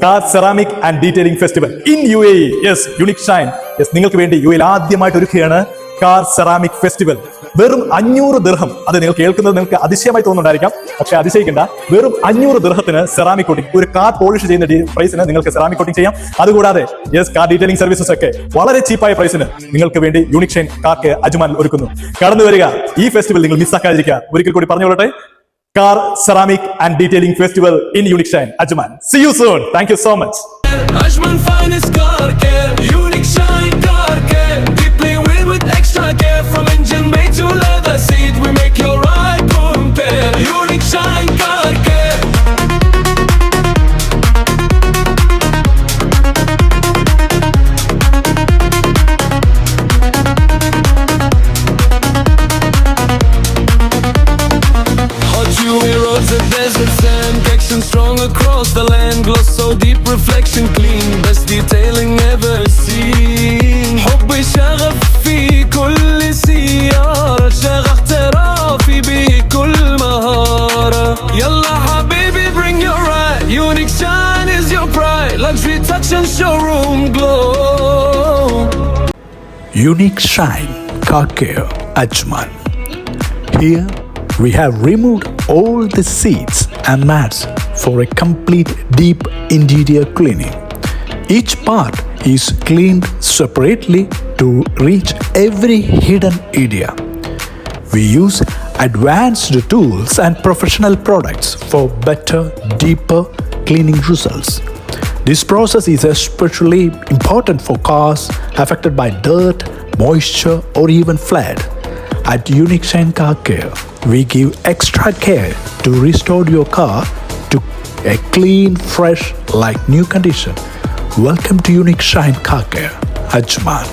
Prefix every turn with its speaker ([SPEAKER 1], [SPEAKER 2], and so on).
[SPEAKER 1] Car ceramic and detailing festival in UAE. Yes, unique Shine. Yes, നിങ്ങൾക്ക് വേണ്ടി UAE ആദ്യമായിട്ട് ഒരുക്കുകയാണ് കാർ സെറാമിക് ഫെസ്റ്റിവൽ. വെറും 500 ദിർഹം. അത് നിങ്ങൾ കേൾക്കുന്നത് നിങ്ങൾക്ക് അതിശയമായി തോന്നുന്നുണ്ടായിരിക്കാം, പക്ഷെ അതിശയിക്കേണ്ട. വെറും 500 ദിർഹത്തിന് സെറാമിക് കോട്ടിംഗ്, ഒരു കാർ പോളിഷ് ചെയ്യുന്ന പ്രൈസിന് നിങ്ങൾക്ക് സെറാമിക് കോട്ടിംഗ് ചെയ്യാം. അതുകൂടാതെ യെസ്, കാർ ഡീറ്റെയിലിംഗ് സർവീസസ് ഒക്കെ വളരെ ചീപ്പായ പ്രൈസിന് നിങ്ങൾക്ക് വേണ്ടി യൂണിക് ഷൈൻ കാർക്ക് അജ്മാൻ ഒരുക്കുന്നു. കടന്നു വരിക, ഈ ഫെസ്റ്റിവൽ നിങ്ങൾ മിസ്സാക്കാതിരിക്കുക. ഒരിക്കൽ കൂടി പറഞ്ഞുകൊള്ളട്ടെ, car ceramic and detailing festival in unique shine Ajman. See you soon. Thank you so much.
[SPEAKER 2] Ajman finest car care, unique shine car care, deeply weighed with extra care. From engine bay to leather seat, we make your ride compare. Unique shine car care. Hot UAE roads and desert sand, protection strong across the land, gloss so deep, reflection clean, best detailing ever seen. حبي شغف في كل سيارة، شغف احترافي بكل مهارة. يلا حبيبي bring your ride, unique shine is your pride, luxury touch and showroom glow.
[SPEAKER 3] Unique Shine Car Care Ajman. Here we have removed all the seats and mats for a complete deep interior cleaning. Each part is cleaned separately to reach every hidden area. We use advanced tools and professional products for better, deeper cleaning results. This process is especially important for cars affected by dirt, moisture, or even flood. At Unique Shine Car Care, we give extra care to restore your car to a clean, fresh, like new condition. Welcome to Unique Shine Car Care, Ajman.